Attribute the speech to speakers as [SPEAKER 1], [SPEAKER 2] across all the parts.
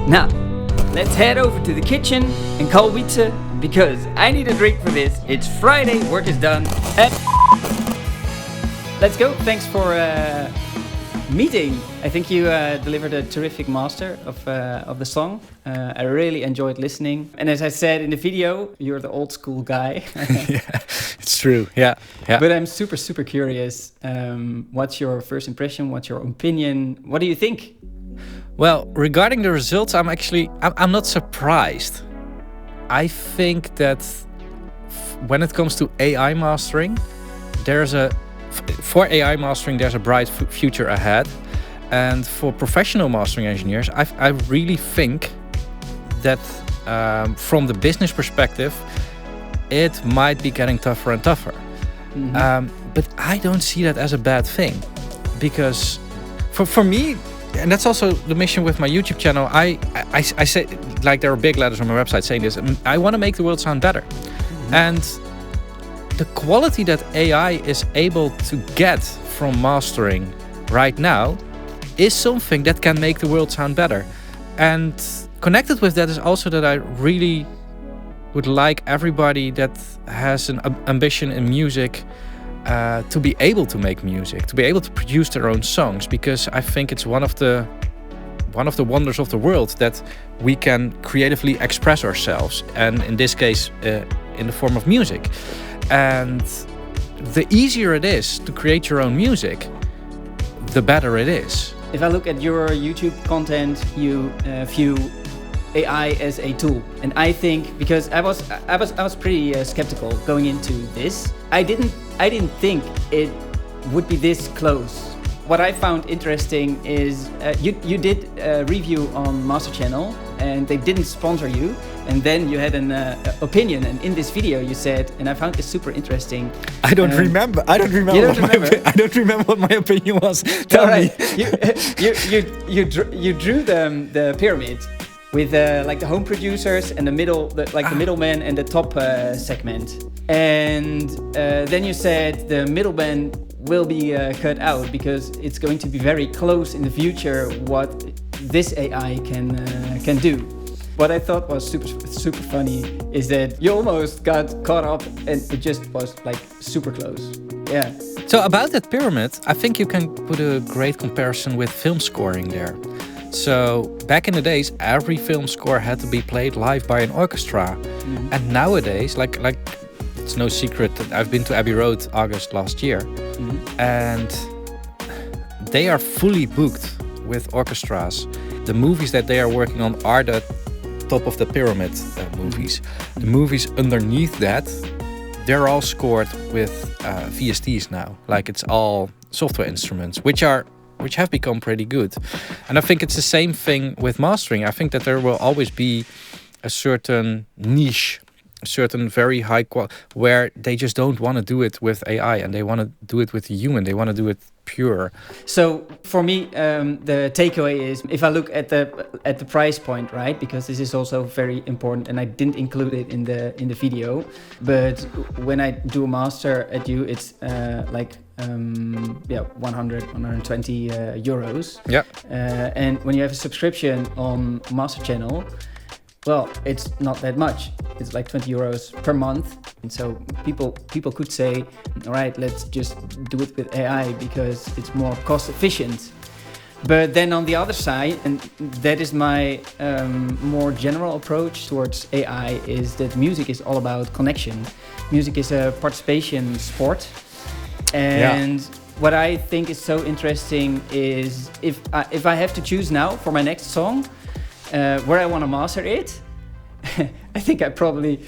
[SPEAKER 1] Now, let's head over to the kitchen and call Wytse because I need a drink for this. It's Friday, work is done. And let's go. Thanks for meeting. I think you delivered a terrific master of the song. I really enjoyed listening. And as I said in the video, you're the old school guy.
[SPEAKER 2] Yeah, it's true. Yeah.
[SPEAKER 1] But I'm super curious. What's your first impression? What's your opinion? What do you think?
[SPEAKER 2] Well, regarding the results, I'm not surprised. I think that when it comes to AI mastering, for AI mastering, there's a bright future ahead. And for professional mastering engineers, I really think that from the business perspective, it might be getting tougher and tougher. Mm-hmm. But I don't see that as a bad thing. Because for me, and that's also the mission with my YouTube channel, I say, like there are big letters on my website saying this, I want to make the world sound better. Mm-hmm. And the quality that AI is able to get from mastering right now is something that can make the world sound better. And connected with that is also that I really would like everybody that has an ambition in music to be able to make music, to be able to produce their own songs, because I think it's one of the wonders of the world that we can creatively express ourselves, and in this case in the form of music. And the easier it is to create your own music, the better it is.
[SPEAKER 1] If I look at your YouTube content, you view AI as a tool, and I think, because I was pretty skeptical going into this. I didn't think it would be this close. What I found interesting is you did a review on Masterchannel, and they didn't sponsor you, and then you had an opinion, and in this video you said, and I found this super interesting.
[SPEAKER 2] I don't remember what my opinion was. Tell me.
[SPEAKER 1] You drew the pyramid with like the home producers and the middleman and the top segment, and then you said the middleman will be cut out because it's going to be very close in the future what this AI can do. What I thought was super funny is that you almost got caught up and it just was like super close. Yeah.
[SPEAKER 2] So about that pyramid, I think you can put a great comparison with film scoring there. So back in the days, every film score had to be played live by an orchestra. Mm-hmm. And nowadays, like it's no secret that I've been to Abbey Road August last year. Mm-hmm. And they are fully booked with orchestras. The movies that they are working on are the top of the pyramid movies. The movies underneath that, they're all scored with VSTs now. Like it's all software instruments, which have become pretty good. And I think it's the same thing with mastering. I think that there will always be a certain niche, a certain very high quality, where they just don't want to do it with AI and they want to do it with a human. They want to do it pure.
[SPEAKER 1] So for me, the takeaway is, if I look at the price point, right? Because this is also very important, and I didn't include it in the video. But when I do a master at you, it's like 120 euros.
[SPEAKER 2] Yeah.
[SPEAKER 1] And when you have a subscription on Masterchannel, well, it's not that much. It's like 20 euros per month. And so people could say, all right, let's just do it with AI because it's more cost efficient. But then on the other side, and that is my more general approach towards AI, is that music is all about connection. Music is a participation sport. And what I think is so interesting is if I have to choose now for my next song, where I want to master it, I think I'm probably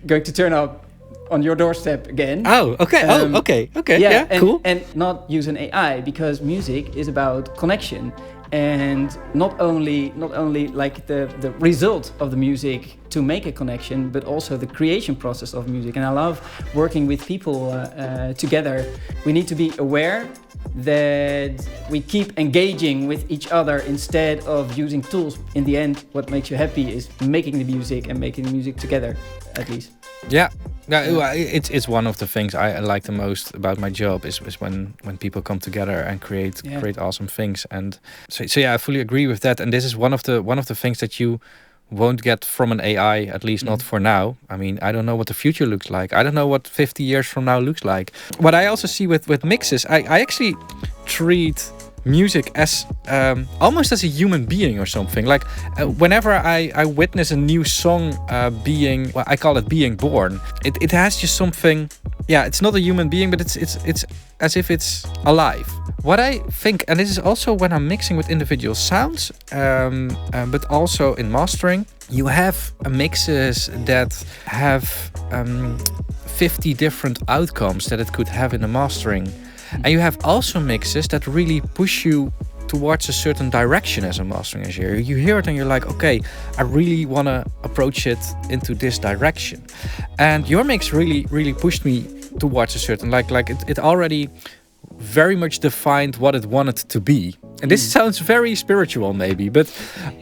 [SPEAKER 1] going to turn up on your doorstep again.
[SPEAKER 2] Oh, okay. Okay. Yeah, cool.
[SPEAKER 1] And not use an AI, because music is about connection, and not only like the result of the music to make a connection, but also the creation process of music. And I love working with people together. We need to be aware that we keep engaging with each other instead of using tools. In the end, what makes you happy is making the music and making the music together. at least.
[SPEAKER 2] Yeah. Yeah, it's one of the things I like the most about my job is when people come together and create awesome things. And so yeah, I fully agree with that. And this is one of the things that you won't get from an AI, at least not for now. I mean, I don't know what the future looks like. I don't know what 50 years from now looks like. What I also see with mixes, I actually treat music as almost as a human being or something. Like whenever I witness a new song being, well, I call it being born. It has just something. Yeah, it's not a human being, but it's as if it's alive. What I think, and this is also when I'm mixing with individual sounds, but also in mastering, you have mixes that have 50 different outcomes that it could have in the mastering. And you have also mixes that really push you towards a certain direction as a mastering engineer. You hear it and you're like, okay, I really want to approach it into this direction. And your mix really pushed me towards a certain, like it already very much defined what it wanted to be. And this sounds very spiritual maybe, but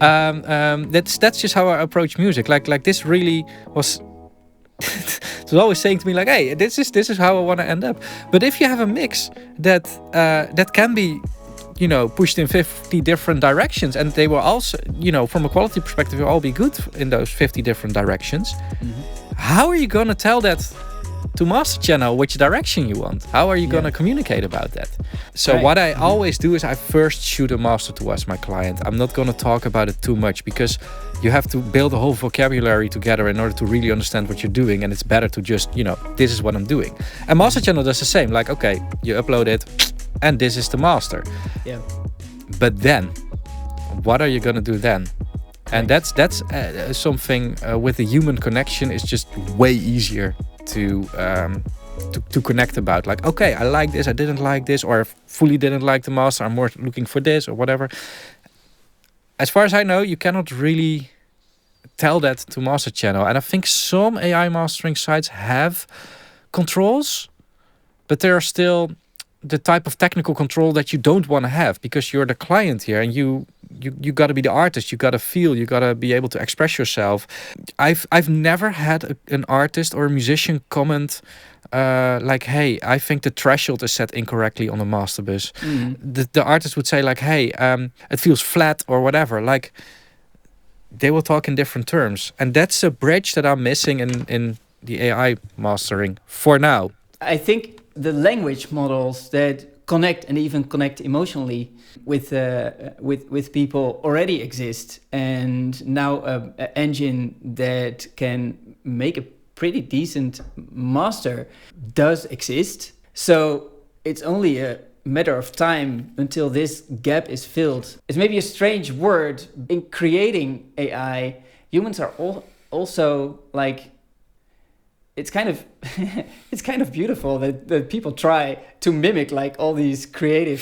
[SPEAKER 2] that's just how I approach music. Like this really was... It was always saying to me like, hey, this is how I want to end up. But if you have a mix that can be, pushed in 50 different directions, and they will also, from a quality perspective, will all be good in those 50 different directions. How are you going to tell that to Masterchannel which direction you want? How are you going to communicate about that? So what I always do is I first shoot a master towards my client. I'm not going to talk about it too much because you have to build a whole vocabulary together in order to really understand what you're doing. And it's better to just, this is what I'm doing. And Masterchannel does the same. Like, okay, you upload it and this is the master. Yeah. But then, what are you going to do then? And that's something with the human connection is just way easier to connect about. Like, okay, I like this, I didn't like this, or I fully didn't like the master, I'm more looking for this or whatever. As far as I know, you cannot really tell that to Masterchannel. And I think some AI mastering sites have controls, but they are still the type of technical control that you don't want to have because you're the client here and you got to be the artist. You got to feel, you got to be able to express yourself. I've never had an artist or a musician comment like, hey, I think the threshold is set incorrectly on the master bus. The artist would say like, hey, it feels flat or whatever. Like, they will talk in different terms. And that's a bridge that I'm missing in the AI mastering for now.
[SPEAKER 1] I think the language models that connect and even connect emotionally with people already exist, and now an engine that can make a pretty decent master does exist. So it's only a matter of time until this gap is filled. It's maybe a strange word. In creating AI, humans are also like, it's kind of beautiful that people try to mimic like all these creative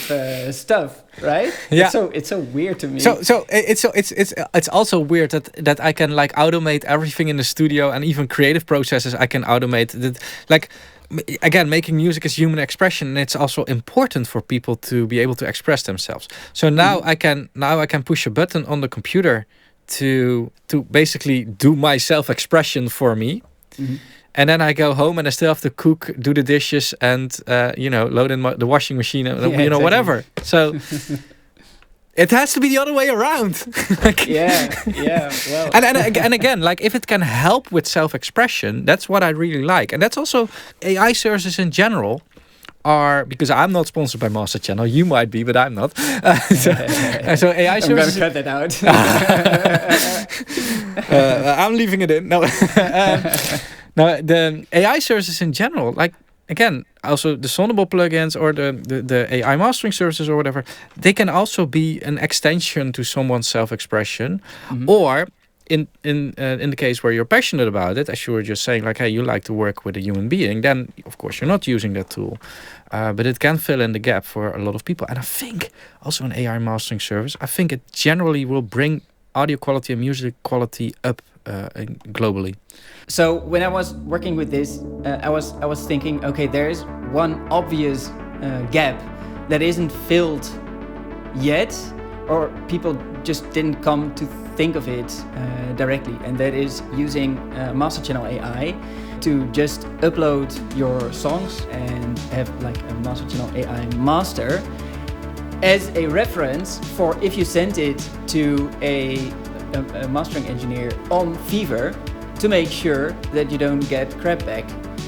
[SPEAKER 1] stuff, right?
[SPEAKER 2] Yeah.
[SPEAKER 1] It's so weird to me.
[SPEAKER 2] So it's also weird that I can like automate everything in the studio, and even creative processes I can automate. That, like, again, making music is human expression, and it's also important for people to be able to express themselves. So now I can push a button on the computer to basically do my self-expression for me. And then I go home and I still have to cook, do the dishes, and load in the washing machine, and exactly. Whatever. So it has to be the other way around. Like,
[SPEAKER 1] well.
[SPEAKER 2] and again, like, if it can help with self-expression, that's what I really like. And that's also AI services in general are, because I'm not sponsored by Masterchannel. You might be, but I'm not. So AI services.
[SPEAKER 1] I'm gonna cut that
[SPEAKER 2] out. I'm leaving it in. No. Now, the AI services in general, like, again, also the Sonable plugins or the AI mastering services or whatever, they can also be an extension to someone's self-expression. Or in the case where you're passionate about it, as you were just saying, like, hey, you like to work with a human being, then of course you're not using that tool. But it can fill in the gap for a lot of people. And I think also an AI mastering service, I think it generally will bring audio quality and music quality up globally.
[SPEAKER 1] So when I was working with this, I was thinking, okay, there's one obvious gap that isn't filled yet, or people just didn't come to think of it directly, and that is using Masterchannel AI to just upload your songs and have like a Masterchannel AI master as a reference for if you send it to a mastering engineer on Fiverr, to make sure that you don't get crap back.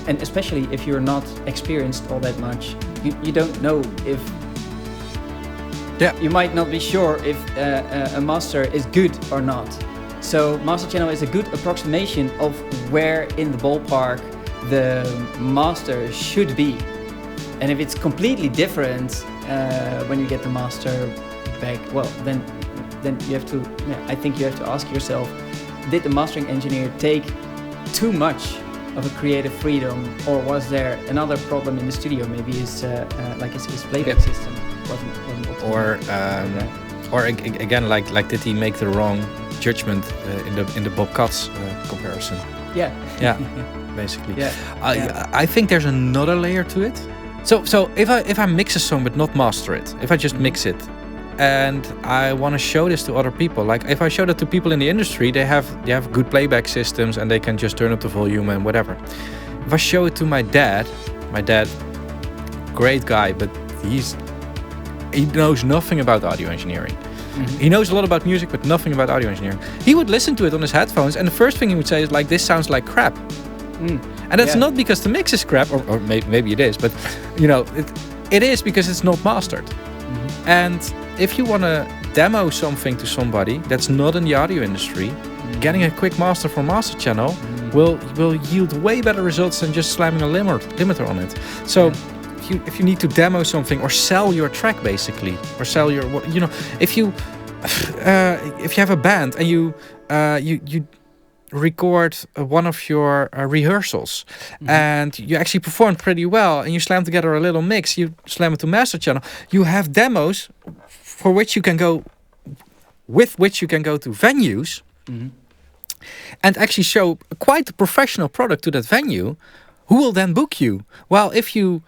[SPEAKER 1] And especially if you're not experienced all that much, you don't know if... You might not be sure if a master is good or not. So Masterchannel is a good approximation of where in the ballpark the master should be. And if it's completely different when you get the master back, well, then you have to, I think you have to ask yourself, did the mastering engineer take too much of a creative freedom, or was there another problem in the studio? Maybe his playback system wasn't
[SPEAKER 2] or again, like did he make the wrong judgment in the Bob Katz comparison? Yeah, basically. I think there's another layer to it. So if I mix a song but not master it, if I just mix it, and I want to show this to other people, like if I show that to people in the industry, they have good playback systems and they can just turn up the volume and whatever. If I show it to my dad, great guy, but he knows nothing about audio engineering. Mm-hmm. He knows a lot about music, but nothing about audio engineering. He would listen to it on his headphones, and the first thing he would say is like, "This sounds like crap." And that's not because the mix is crap, or maybe it is, but it is because it's not mastered. Mm-hmm. And if you want to demo something to somebody that's not in the audio industry, getting a quick master from Masterchannel will yield way better results than just slamming a limiter on it. So if you need to demo something or sell your track, basically, or sell your, if you have a band and you record one of your rehearsals, and you actually performed pretty well, and you slam together a little mix, you slam it to Masterchannel, you have demos with which you can go to venues and actually show quite a professional product to that venue, who will then book you. While if you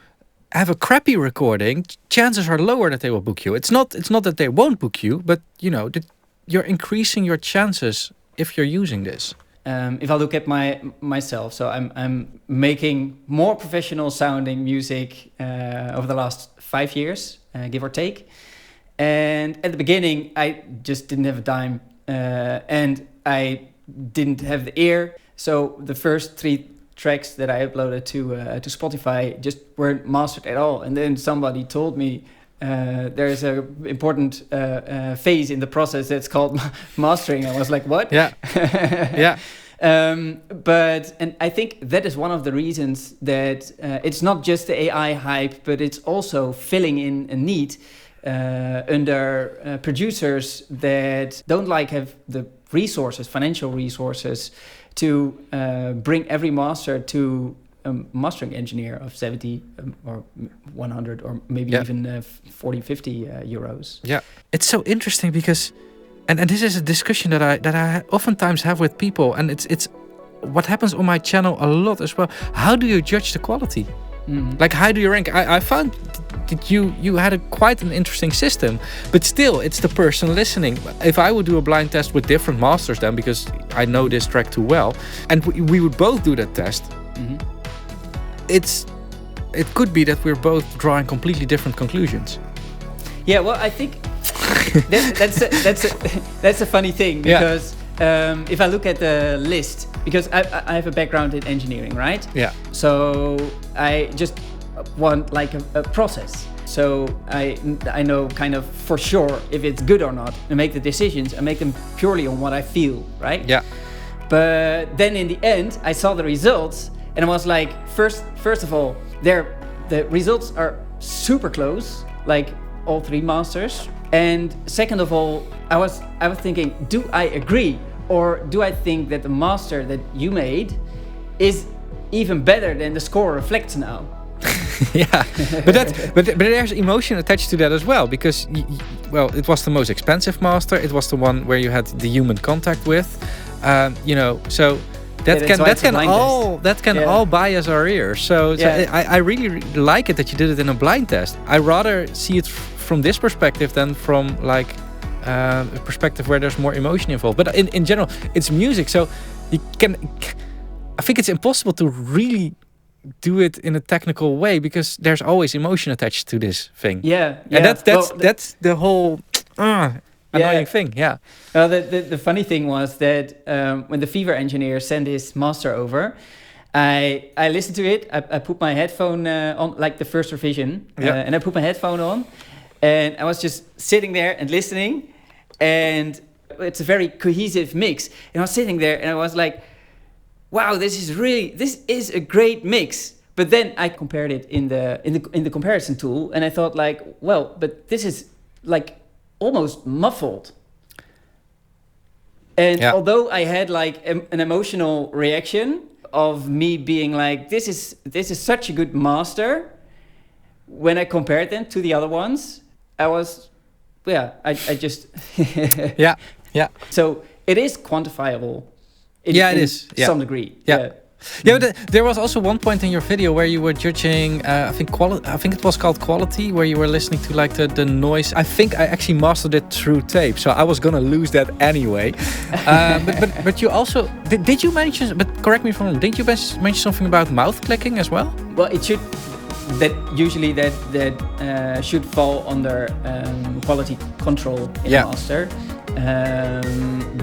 [SPEAKER 2] have a crappy recording, chances are lower that they will book you. It's not that they won't book you, but you're increasing your chances if you're using this.
[SPEAKER 1] If I look at myself, so I'm making more professional sounding music over the last 5 years, give or take. And at the beginning, I just didn't have a dime, and I didn't have the ear. So the first 3 tracks that I uploaded to Spotify just weren't mastered at all. And then somebody told me there's a important phase in the process that's called mastering. I was like, what?
[SPEAKER 2] Yeah.
[SPEAKER 1] And I think that is one of the reasons that it's not just the AI hype, but it's also filling in a need under producers that don't have the resources, financial resources, to bring every master to a mastering engineer of 70 or 100 or maybe even 40, 50 euros.
[SPEAKER 2] Yeah, it's so interesting because, and this is a discussion that I oftentimes have with people, and it's what happens on my channel a lot as well. How do you judge the quality? Like, how do you rank? I found that you had quite an interesting system, but still, it's the person listening. If I would do a blind test with different masters then, because I know this track too well, and we would both do that test, it could be that we're both drawing completely different conclusions.
[SPEAKER 1] Yeah, well, I think that's a funny thing, because if I look at the list, because I have a background in engineering, right?
[SPEAKER 2] Yeah.
[SPEAKER 1] So I just want a process. So I know kind of for sure if it's good or not, and make the decisions and make them purely on what I feel, right?
[SPEAKER 2] Yeah.
[SPEAKER 1] But then in the end, I saw the results, and I was like, first of all, the results are super close, like all 3 masters. And second of all, I was thinking, do I agree, or do I think that the master that you made is even better than the score reflects now?
[SPEAKER 2] Yeah, but there's emotion attached to that as well, because it was the most expensive master. It was the one where you had the human contact with, so that can all bias our ears. So I really like it that you did it in a blind test. I rather see it from this perspective than from perspective where there's more emotion involved. But in general, it's music, so you can. I think it's impossible to really do it in a technical way because there's always emotion attached to this thing.
[SPEAKER 1] Yeah.
[SPEAKER 2] And that's the whole annoying thing. Yeah.
[SPEAKER 1] Well, the funny thing was that when the Fiverr engineer sent his master over, I listened to it. I put my headphone on, like the first revision, and I put my headphone on, and I was just sitting there and listening, and it's a very cohesive mix. And I was sitting there, and I was like, "Wow, this is a great mix." But then I compared it in the comparison tool, and I thought like, "Well, but this is like almost muffled." And although I had like an emotional reaction of me being like, this is such a good master, when I compared them to the other ones, I was, I just So it is quantifiable.
[SPEAKER 2] It is
[SPEAKER 1] some degree.
[SPEAKER 2] But there was also one point in your video where you were judging, I think it was called quality, where you were listening to like the noise. I think I actually mastered it through tape, so I was gonna lose that anyway. But you also did you mention? But correct me if I'm wrong. Didn't you mention something about mouth clicking as well?
[SPEAKER 1] Well, it should. That should fall under quality control in master.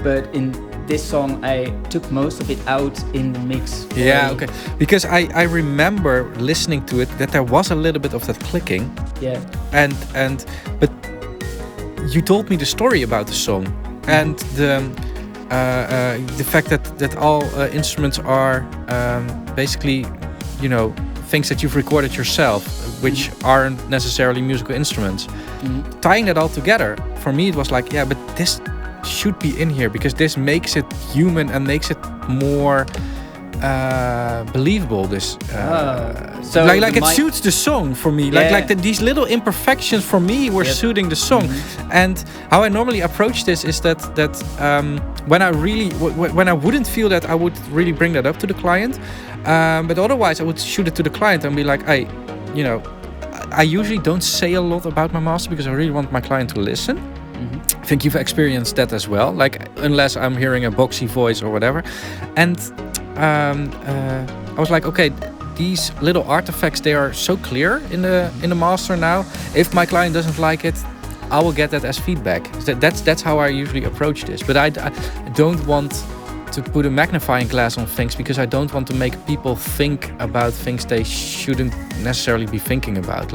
[SPEAKER 1] But in this song, I took most of it out in the mix.
[SPEAKER 2] Yeah, okay. Because I remember listening to it that there was a little bit of that clicking.
[SPEAKER 1] Yeah.
[SPEAKER 2] But you told me the story about the song and the fact that all instruments are basically, things that you've recorded yourself, which aren't necessarily musical instruments. Tying that all together, for me it was like, but this should be in here because this makes it human and makes it more believable. This
[SPEAKER 1] so
[SPEAKER 2] like it suits the song for me. These little imperfections for me were suiting the song. And how I normally approach this is that when I wouldn't feel that, I would really bring that up to the client. But otherwise, I would shoot it to the client and be like, hey, I usually don't say a lot about my master because I really want my client to listen. I think you've experienced that as well, like unless I'm hearing a boxy voice or whatever. And I was like, okay, these little artifacts, they are so clear in the master now. If my client doesn't like it, I will get that as feedback. That's how I usually approach this. But I don't want to put a magnifying glass on things because I don't want to make people think about things they shouldn't necessarily be thinking about. If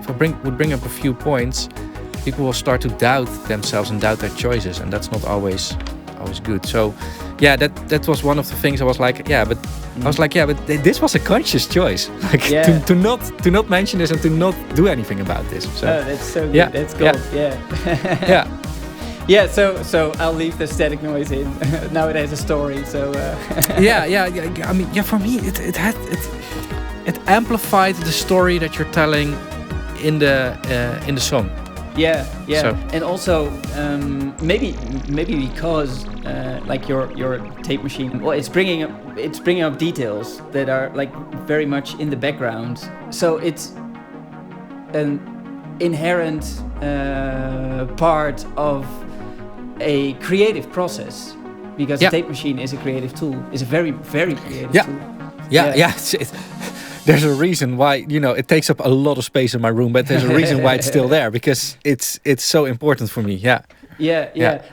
[SPEAKER 2] I would bring up a few points, people will start to doubt themselves and doubt their choices, and that's not always good. So that was one of the things I was like, but this was a conscious choice, to not mention this and to not do anything about this. So
[SPEAKER 1] that's so good. That's gold. So I'll leave the static noise in. Now it has a story, so
[SPEAKER 2] I mean, for me it amplified the story that you're telling in the song.
[SPEAKER 1] So. And also maybe because like your tape machine, well, it's bringing up details that are like very much in the background. So it's an inherent part of a creative process because the tape machine is a creative tool. It's a very, very creative tool.
[SPEAKER 2] There's a reason why, it takes up a lot of space in my room, but there's a reason why it's still there because it's so important for me. Yeah.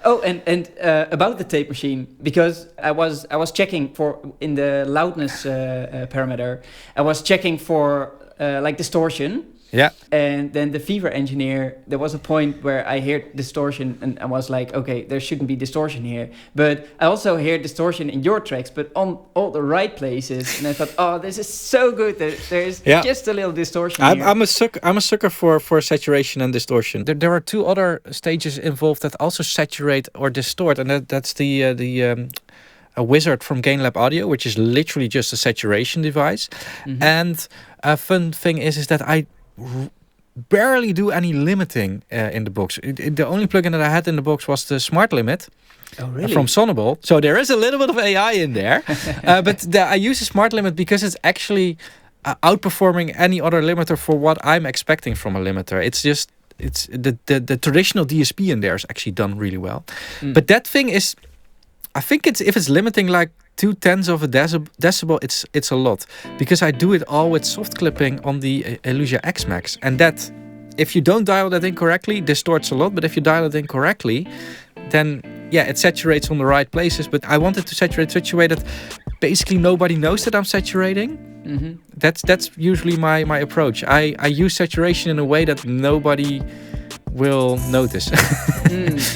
[SPEAKER 1] Oh, and about the tape machine, because I was checking for in the loudness parameter, I was checking for like distortion.
[SPEAKER 2] Yeah.
[SPEAKER 1] And then the Fiverr engineer, there was a point where I heard distortion and I was like, okay, there shouldn't be distortion here. But I also hear distortion in your tracks, but on all the right places. And I thought, oh, this is so good. There's just a little distortion here.
[SPEAKER 2] I'm a sucker for saturation and distortion. There are two other stages involved that also saturate or distort. And that's the a wizard from GainLab Audio, which is literally just a saturation device. And a fun thing is that I barely do any limiting in the box. The only plugin that I had in the box was the Smart Limit from Sonable. So there is a little bit of AI in there. But I use the Smart Limit because it's actually outperforming any other limiter for what I'm expecting from a limiter. It's just it's the traditional DSP in there is actually done really well. But that thing is, I think if it's limiting like 0.2 of a decibel, it's a lot, because I do it all with soft clipping on the Illusia X Max, and that, if you don't dial that in correctly, distorts a lot. But if you dial it in correctly, then yeah, it saturates on the right places. But I wanted to saturate such a way that basically nobody knows that I'm saturating. That's usually my approach. I use saturation in a way that nobody will notice.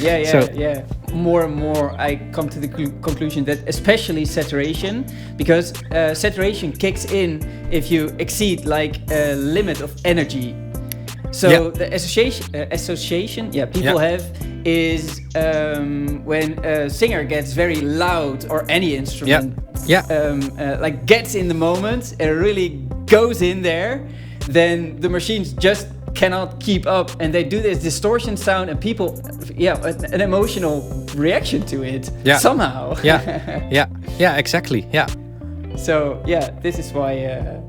[SPEAKER 1] Yeah. More and more I come to the conclusion that especially saturation, because saturation kicks in if you exceed like a limit of energy. So the association people have is when a singer gets very loud, or any instrument like gets in the moment and really goes in there, then the machines just cannot keep up, and they do this distortion sound, and people an emotional reaction to it somehow.
[SPEAKER 2] Exactly.
[SPEAKER 1] So this is why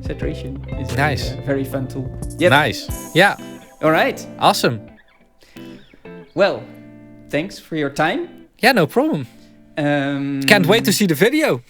[SPEAKER 1] saturation is a very fun tool.
[SPEAKER 2] Nice. Yeah.
[SPEAKER 1] All right.
[SPEAKER 2] Awesome.
[SPEAKER 1] Well, thanks for your time.
[SPEAKER 2] Yeah, no problem. Can't wait to see the video.